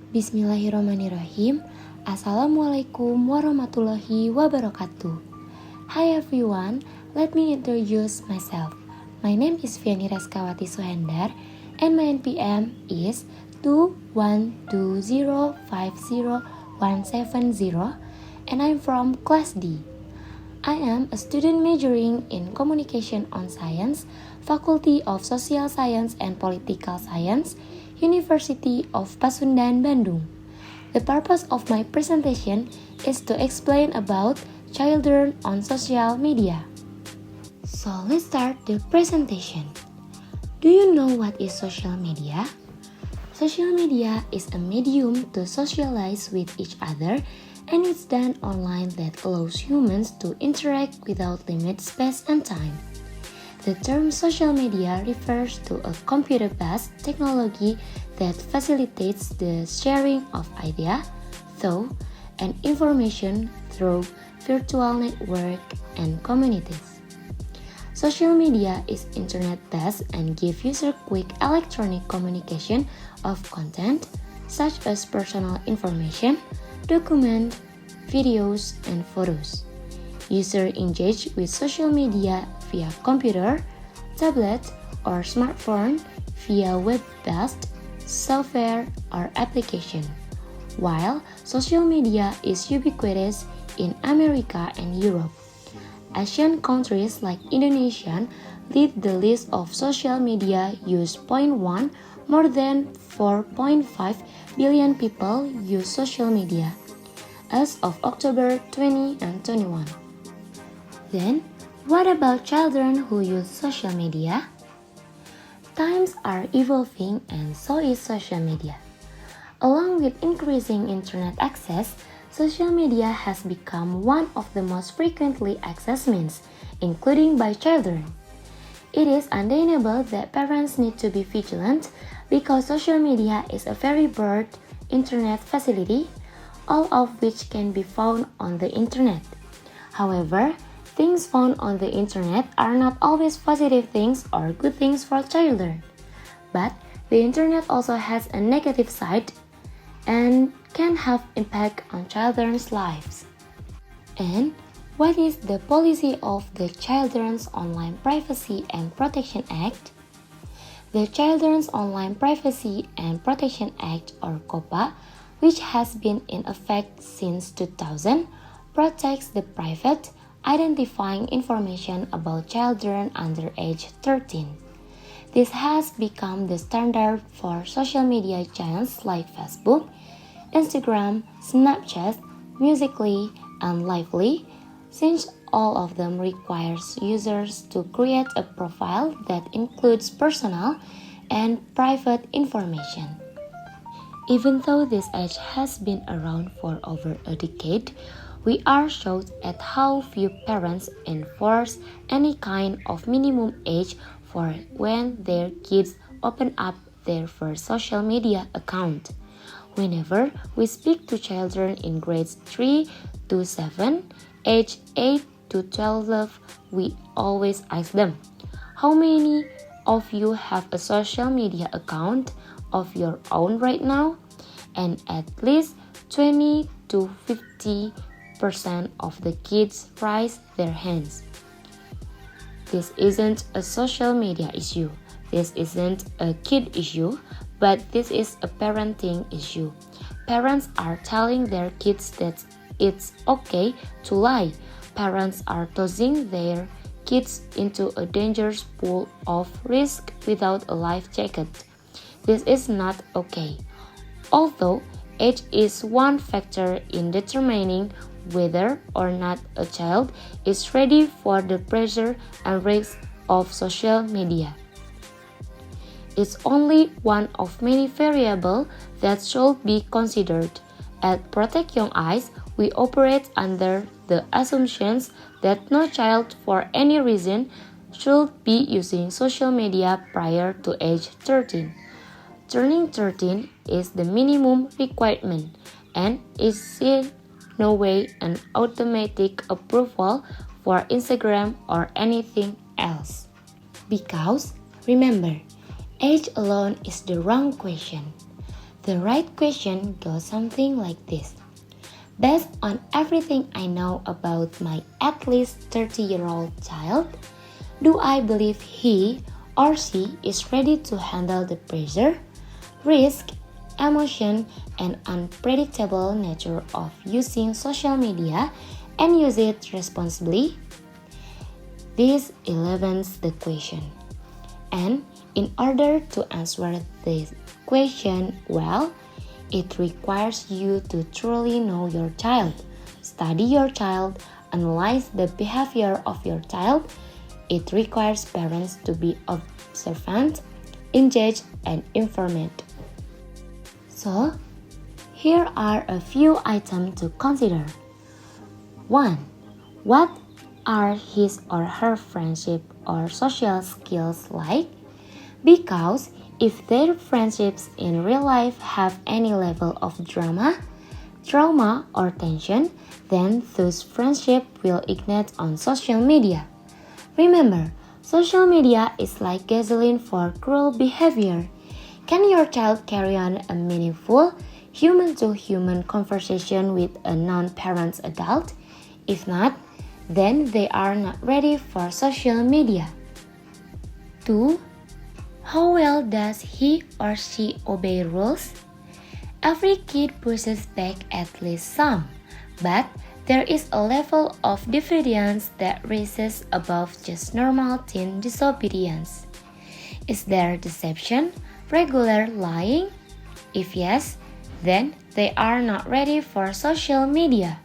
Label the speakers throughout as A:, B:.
A: Bismillahirrahmanirrahim. Assalamualaikum warahmatullahi wabarakatuh. Hi everyone, let me introduce myself. My name is Viani Raskawati Suhendar and my NPM is 212050170 and I'm from class D. I am a student majoring in Communication on Science, Faculty of Social Science and Political Science, University of Pasundan, Bandung. The purpose of my presentation is to explain about children on social media. So let's start the presentation. Do you know what is social media? Social media is a medium to socialize with each other, and it's done online that allows humans to interact without limit, space, and time. The term social media refers to a computer-based technology that facilitates the sharing of ideas, thought, and information through virtual network and communities. Social media is internet-based and gives users quick electronic communication of content such as personal information, documents, videos, and photos. Users engage with social media via computer, tablet, or smartphone via web-based software or application. While social media is ubiquitous in America and Europe, Asian countries like Indonesia lead the list of social media use. More than 4.5 billion people use social media as of October 2021. Then, what about children who use social media? Times are evolving and so is social media. Along with increasing internet access, social media has become one of the most frequently accessed means, including by children. It is undeniable that parents need to be vigilant because social media is a very broad internet facility, all of which can be found on the internet. However, things found on the internet are not always positive things or good things for children. But the internet also has a negative side and can have impact on children's lives. And what is the policy of the Children's Online Privacy and Protection Act? The Children's Online Privacy and Protection Act, or COPPA, which has been in effect since 2000, protects the private, identifying information about children under age 13. This has become the standard for social media giants like Facebook, Instagram, Snapchat, Musical.ly, and Lively, since all of them requires users to create a profile that includes personal and private information. Even though this age has been around for over a decade, we are shocked at how few parents enforce any kind of minimum age for when their kids open up their first social media account. Whenever we speak to children in grades 3 to 7, age 8 to 12, we always ask them, how many of you have a social media account of your own right now? And at least 20 to 50% of the kids raise their hands. This isn't a social media issue. This isn't a kid issue, but this is a parenting issue. Parents are telling their kids that it's okay to lie. Parents are tossing their kids into a dangerous pool of risk without a life jacket. This is not okay. Although age is one factor in determining whether or not a child is ready for the pressure and risks of social media. It's only one of many variables that should be considered. At Protect Young Eyes, we operate under the assumptions that no child for any reason should be using social media prior to age 13. Turning 13 is the minimum requirement and is in no way an automatic approval for Instagram or anything else. Because, remember, age alone is the wrong question. The right question goes something like this. Based on everything I know about my at least 30-year-old child, do I believe he or she is ready to handle the pressure, risk, emotion, and unpredictable nature of using social media and use it responsibly? This elevates the question. And in order to answer this question well, it requires you to truly know your child, study your child, analyze the behavior of your child. It requires parents to be observant, engaged, and informed. So, here are a few items to consider. 1. What are his or her friendship or social skills like? Because if their friendships in real life have any level of drama, trauma, or tension, then those friendships will ignite on social media. Remember, social media is like gasoline for cruel behavior. Can your child carry on a meaningful, human-to-human conversation with a non-parent adult? If not, then they are not ready for social media. 2. How well does he or she obey rules? Every kid pushes back at least some, but there is a level of disobedience that rises above just normal teen disobedience. Is there deception, regular lying? If yes, then they are not ready for social media.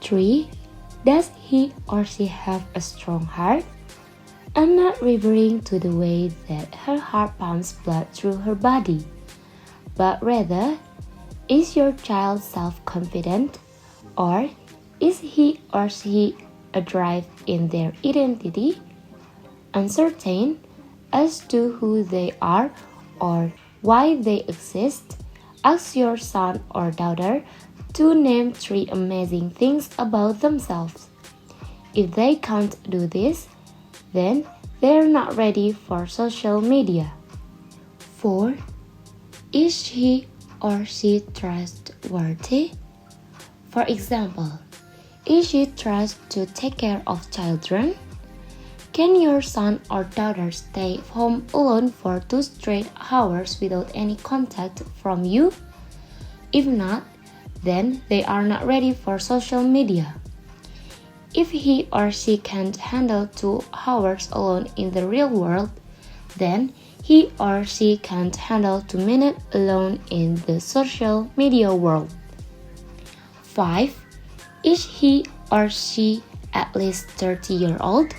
A: 3. Does he or she have a strong heart? I'm not referring to the way that her heart pumps blood through her body, but rather, is your child self-confident, or is he or she adrift in their identity, uncertain as to who they are or why they exist? Ask your son or daughter to name 3 amazing things about themselves. If they can't do this, then they're not ready for social media. 4. Is he or she trustworthy? For example, is she trusted to take care of children? Can your son or daughter stay home alone for 2 straight hours without any contact from you? If not, then they are not ready for social media. If he or she can't handle 2 hours alone in the real world, then he or she can't handle 2 minutes alone in the social media world. 5. Is he or she at least 30-year-old?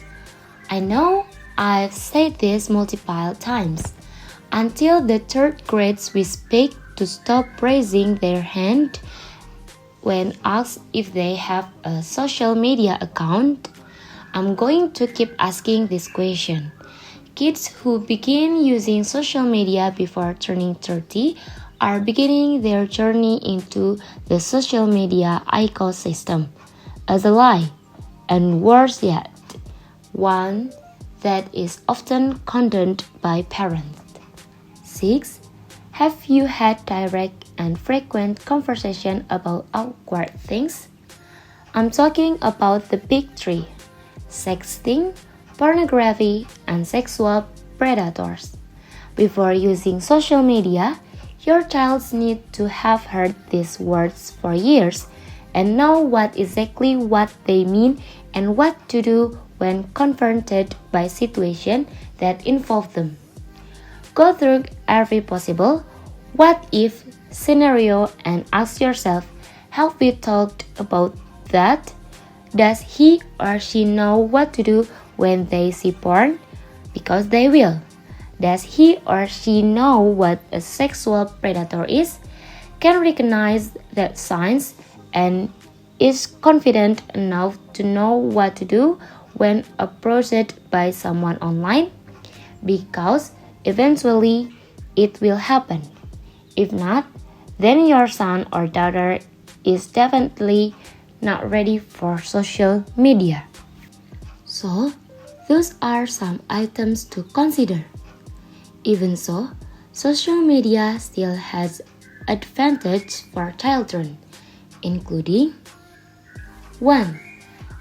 A: I know I've said this multiple times. Until the 3rd grades we speak to stop raising their hand when asked if they have a social media account. I'm going to keep asking this question. Kids who begin using social media before turning 30 are beginning their journey into the social media ecosystem as a lie, and worse yet, one that is often condoned by parents. 6. Have you had direct and frequent conversation about awkward things? I'm talking about the big 3: sexting, pornography, and sexual predators. Before using social media, your child needs to have heard these words for years and know exactly what they mean and what to do when confronted by situations that involve them. Go through every possible what if scenario and ask yourself, have we talked about that? Does he or she know what to do when they see porn? Because they will. Does he or she know what a sexual predator is? Can recognize that signs and is confident enough to know what to do when approached by someone online? Because eventually it will happen. If not, then your son or daughter is definitely not ready for social media. So, those are some items to consider. Even so, social media still has advantage for children, including 1.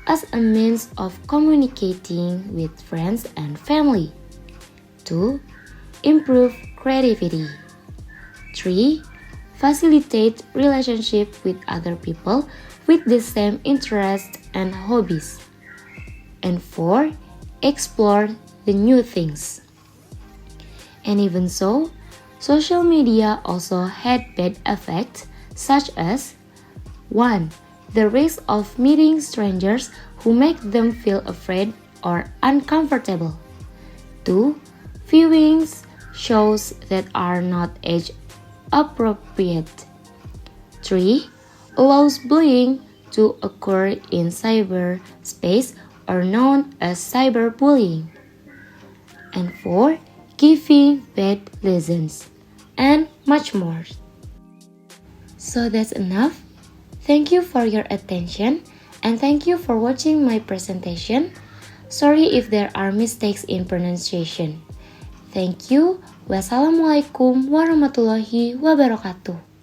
A: As a means of communicating with friends and family. 2. Improve creativity. 3. Facilitate relationship with other people with the same interests and hobbies. And 4. Explore the new things. And even so, social media also had bad effects such as 1. The risk of meeting strangers who make them feel afraid or uncomfortable. 2. Viewing shows that are not age appropriate. 3. Allows bullying to occur in cyberspace or known as cyberbullying. And 4. Giving bad lessons, and much more. So that's enough. Thank you for your attention and thank you for watching my presentation. Sorry if there are mistakes in pronunciation. Thank you. Wassalamualaikum warahmatullahi wabarakatuh.